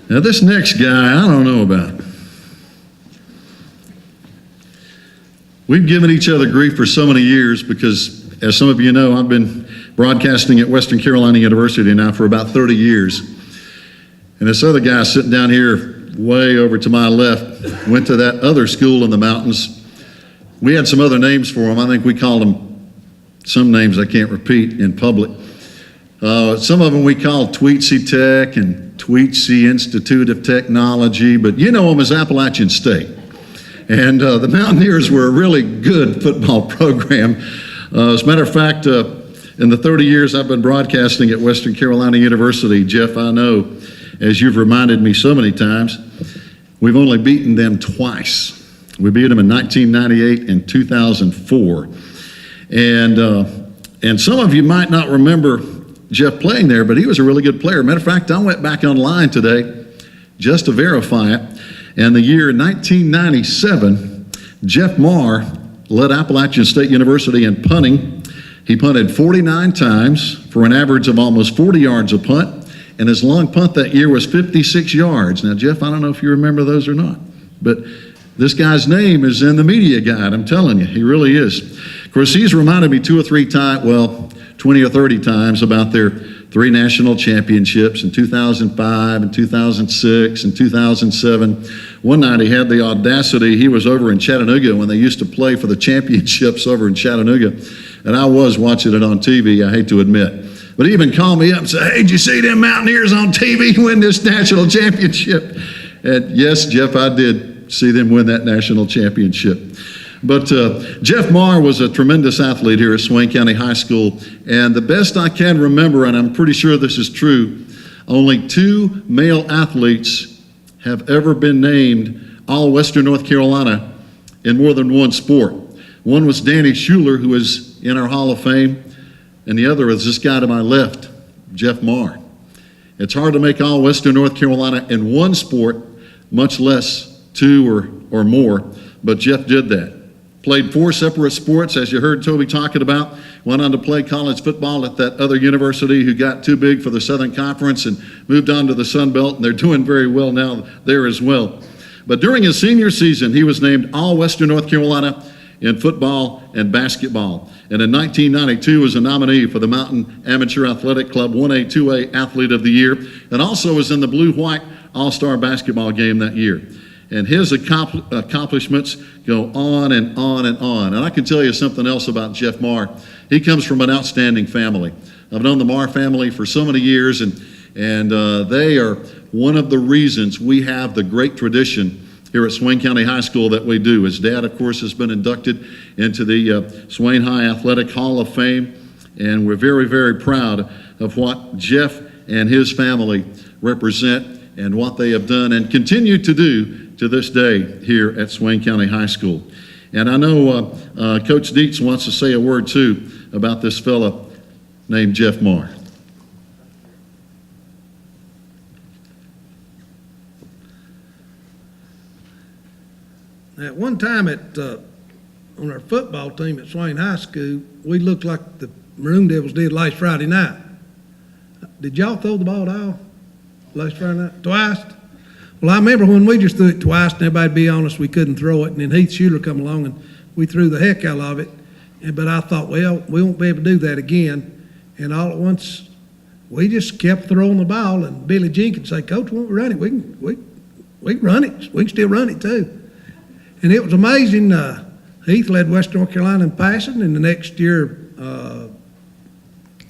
Now this next guy, I don't know about. We've given each other grief for so many years because, as some of you know, I've been broadcasting at Western Carolina University now for about 30 years. And this other guy sitting down here way over to my left went to that other school in the mountains. We had some other names for him. I think we called him some names I can't repeat in public. Some of them we called Tweetsy Tech and Tweetsy Institute of Technology, but you know them as Appalachian State. And the Mountaineers were a really good football program. As a matter of fact, in the 30 years I've been broadcasting at Western Carolina University, Jeff, I know, as you've reminded me so many times, we've only beaten them twice. We beat them in 1998 and 2004. And some of you might not remember Jeff playing there, but he was a really good player. Matter of fact, I went back online today just to verify it. And the year 1997, Jeff Marr led Appalachian State University in punting. He punted 49 times for an average of almost 40 yards a punt, and his long punt that year was 56 yards. Now, Jeff, I don't know if you remember those or not, but this guy's name is in the media guide, I'm telling you, he really is. Of course, he's reminded me 2 or 3 times, well, 20 or 30 times about their 3 national championships in 2005 and 2006 and 2007. One night he had the audacity, he was over in Chattanooga when they used to play for the championships over in Chattanooga, and I was watching it on TV, I hate to admit. But he even called me up and said, "Hey, did you see them Mountaineers on TV win this national championship?" And yes, Jeff, I did see them win that national championship. But Jeff Marr was a tremendous athlete here at Swain County High School, and the best I can remember, and I'm pretty sure this is true, only 2 male athletes have ever been named All-Western North Carolina in more than one sport. One was Danny Schuler, who is in our Hall of Fame, and the other is this guy to my left, Jeff Marr. It's hard to make All-Western North Carolina in one sport, much less 2 or more, but Jeff did that. Played 4 separate sports, as you heard Toby talking about. Went on to play college football at that other university who got too big for the Southern Conference and moved on to the Sun Belt, and they're doing very well now there as well. But during his senior season, he was named All-Western North Carolina in football and basketball. And in 1992 was a nominee for the Mountain Amateur Athletic Club 1A, 2A Athlete of the Year, and also was in the Blue-White All-Star basketball game that year. And his accomplishments go on and on and on. And I can tell you something else about Jeff Marr. He comes from an outstanding family. I've known the Marr family for so many years, and they are one of the reasons we have the great tradition here at Swain County High School that we do. His dad, of course, has been inducted into the Swain High Athletic Hall of Fame, and we're very, very proud of what Jeff and his family represent and what they have done and continue to do to this day here at Swain County High School. And I know Coach Dietz wants to say a word too about this fella named Jeff Marr. At one time on our football team at Swain High School, we looked like the Maroon Devils did last Friday night. Did y'all throw the ball at all last Friday night? Twice? Well, I remember when we just threw it twice, and everybody'd be honest, we couldn't throw it, and then Heath Schuler come along, and we threw the heck out of it. But I thought, well, we won't be able to do that again. And all at once, we just kept throwing the ball, and Billy Jenkins said, "Coach, won't we run it? We can run it. We can still run it too." And it was amazing. Heath led Western North Carolina in passing, and the next year,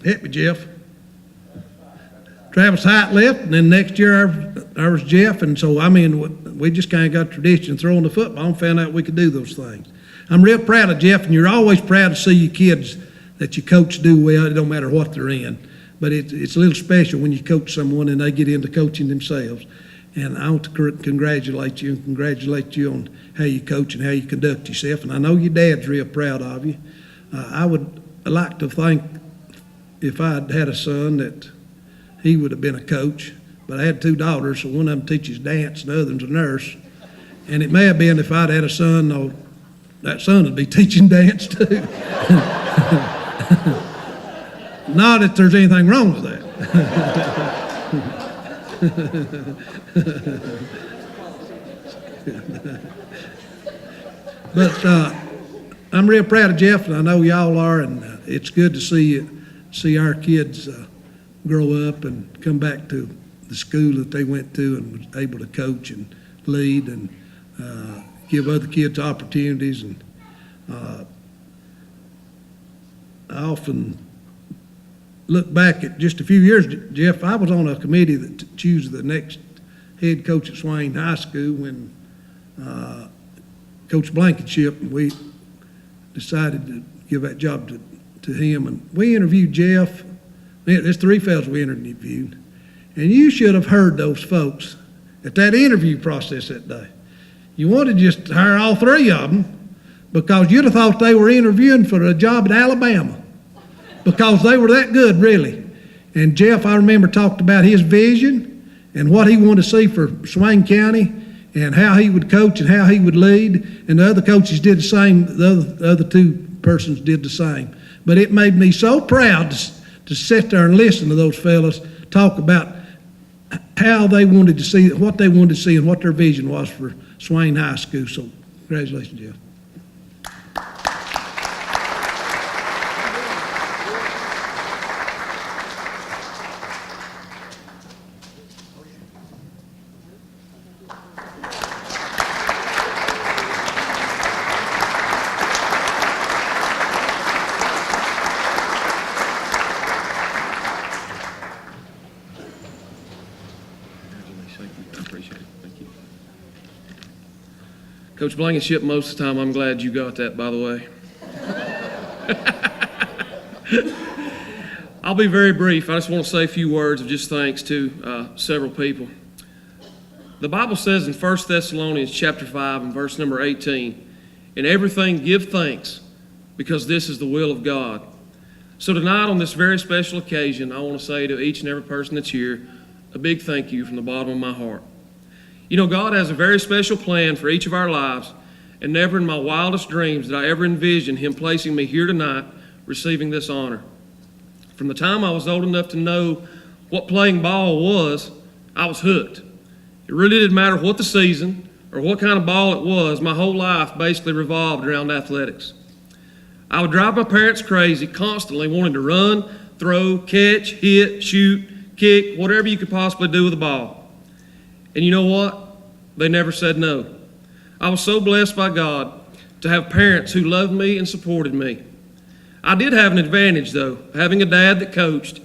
hit me, Jeff. Travis Hite left, and then next year I was Jeff, and so, I mean, we just kind of got a tradition throwing the football and found out we could do those things. I'm real proud of Jeff, and you're always proud to see your kids that you coach do well. It don't matter what they're in, but it's a little special when you coach someone and they get into coaching themselves. And I want to congratulate you and congratulate you on how you coach and how you conduct yourself. And I know your dad's real proud of you. I would like to think if I'd had a son that he would have been a coach, but I had 2 daughters, so one of them teaches dance and the other one's a nurse. And it may have been if I'd had a son, no, that son would be teaching dance too. Not that there's anything wrong with that. But I'm real proud of Jeff, and I know y'all are, and it's good to see our kids grow up and come back to the school that they went to and was able to coach and lead and give other kids opportunities. And I often look back at just a few years, Jeff, I was on a committee that chose the next head coach at Swain High School when Coach Blankenship, we decided to give that job to him. And we interviewed Jeff. There's 3 fellows we interviewed. And you should have heard those folks at that interview process that day. You wanted just to hire all 3 of them because you'd have thought they were interviewing for a job at Alabama because they were that good, really. And Jeff, I remember, talked about his vision and what he wanted to see for Swain County and how he would coach and how he would lead. And the other coaches did the same. The other 2 persons did the same. But it made me so proud to sit there and listen to those fellas talk about how they wanted to see, what they wanted to see, and what their vision was for Swain High School. So, congratulations, Jeff. Coach Blankenship, most of the time, I'm glad you got that, by the way. I'll be very brief. I just want to say a few words of just thanks to several people. The Bible says in 1 Thessalonians chapter 5 and verse number 18, "In everything give thanks, because this is the will of God." So tonight, on this very special occasion, I want to say to each and every person that's here, a big thank you from the bottom of my heart. You know, God has a very special plan for each of our lives, and never in my wildest dreams did I ever envision Him placing me here tonight, receiving this honor. From the time I was old enough to know what playing ball was, I was hooked. It really didn't matter what the season or what kind of ball it was. My whole life basically revolved around athletics. I would drive my parents crazy, constantly wanting to run, throw, catch, hit, shoot, kick, whatever you could possibly do with a ball. And you know what? They never said no. I was so blessed by God to have parents who loved me and supported me. I did have an advantage, though, having a dad that coached,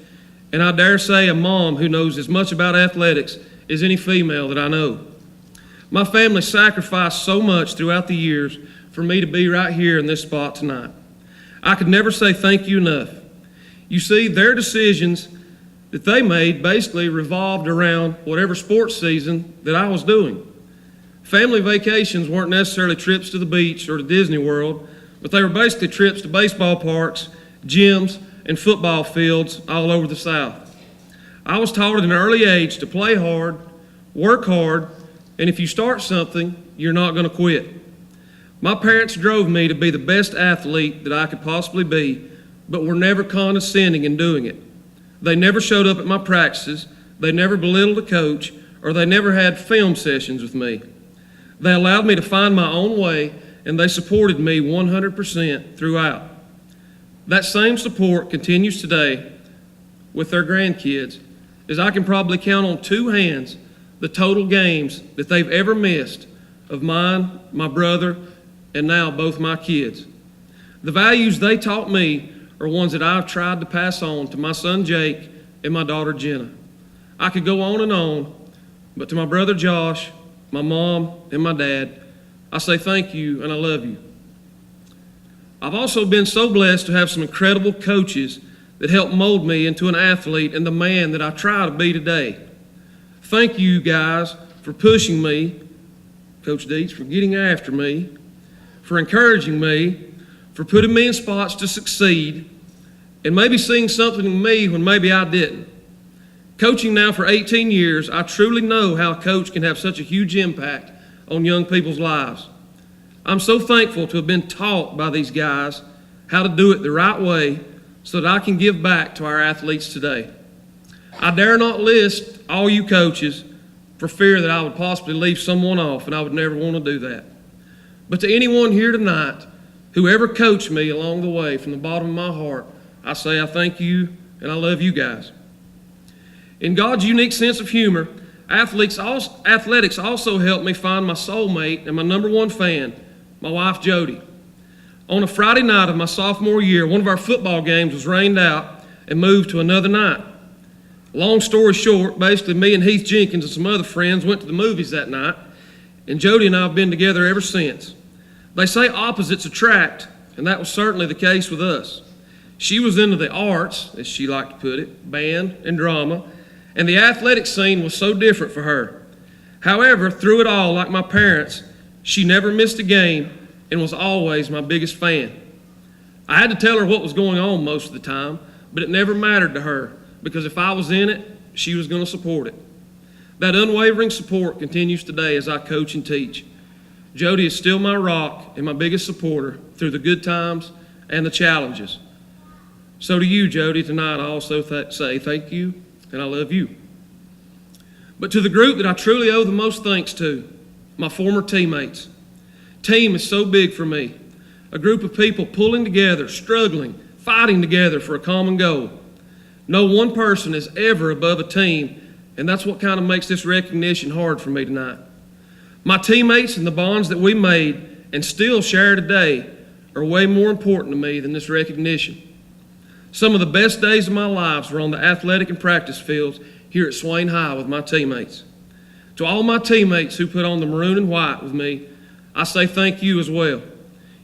and I dare say a mom who knows as much about athletics as any female that I know. My family sacrificed so much throughout the years for me to be right here in this spot tonight. I could never say thank you enough. You see, their decisions that they made basically revolved around whatever sports season that I was doing. Family vacations weren't necessarily trips to the beach or to Disney World, but they were basically trips to baseball parks, gyms, and football fields all over the South. I was taught at an early age to play hard, work hard, and if you start something, you're not going to quit. My parents drove me to be the best athlete that I could possibly be, but were never condescending in doing it. They never showed up at my practices, they never belittled a coach, or they never had film sessions with me. They allowed me to find my own way, and they supported me 100% throughout. That same support continues today with their grandkids, as I can probably count on 2 hands the total games that they've ever missed of mine, my brother, and now both my kids. The values they taught me are ones that I've tried to pass on to my son Jake and my daughter Jenna. I could go on, but to my brother Josh, my mom, and my dad, I say thank you and I love you. I've also been so blessed to have some incredible coaches that helped mold me into an athlete and the man that I try to be today. Thank you guys for pushing me, Coach Dietz, for getting after me, for encouraging me, for putting me in spots to succeed, and maybe seeing something in me when maybe I didn't. Coaching now for 18 years, I truly know how a coach can have such a huge impact on young people's lives. I'm so thankful to have been taught by these guys how to do it the right way so that I can give back to our athletes today. I dare not list all you coaches for fear that I would possibly leave someone off, and I would never want to do that. But to anyone here tonight, whoever coached me along the way, from the bottom of my heart, I say I thank you and I love you guys. In God's unique sense of humor, athletics also helped me find my soulmate and my number one fan, my wife Jody. On a Friday night of my sophomore year, one of our football games was rained out and moved to another night. Long story short, basically me and Heath Jenkins and some other friends went to the movies that night, and Jody and I have been together ever since. They say opposites attract, and that was certainly the case with us. She was into the arts, as she liked to put it, band and drama, and the athletic scene was so different for her. However, through it all, like my parents, she never missed a game and was always my biggest fan. I had to tell her what was going on most of the time, but it never mattered to her, because if I was in it, she was going to support it. That unwavering support continues today as I coach and teach. Jody is still my rock and my biggest supporter through the good times and the challenges. So to you, Jody, tonight I also say thank you and I love you. But to the group that I truly owe the most thanks to, my former teammates. Team is so big for me. A group of people pulling together, struggling, fighting together for a common goal. No one person is ever above a team, and that's what kind of makes this recognition hard for me tonight. My teammates and the bonds that we made and still share today are way more important to me than this recognition. Some of the best days of my lives were on the athletic and practice fields here at Swain High with my teammates. To all my teammates who put on the maroon and white with me, I say thank you as well.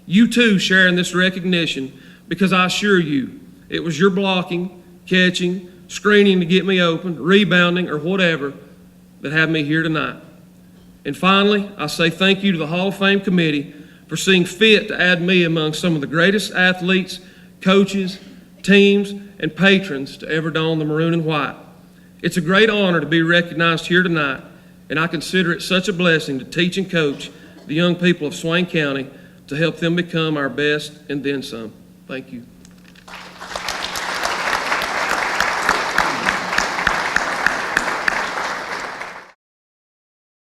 You too share in this recognition, because I assure you, it was your blocking, catching, screening to get me open, rebounding, or whatever that had me here tonight. And finally, I say thank you to the Hall of Fame committee for seeing fit to add me among some of the greatest athletes, coaches, teams, and patrons to ever don the maroon and white. It's a great honor to be recognized here tonight, and I consider it such a blessing to teach and coach the young people of Swain County to help them become our best and then some. Thank you.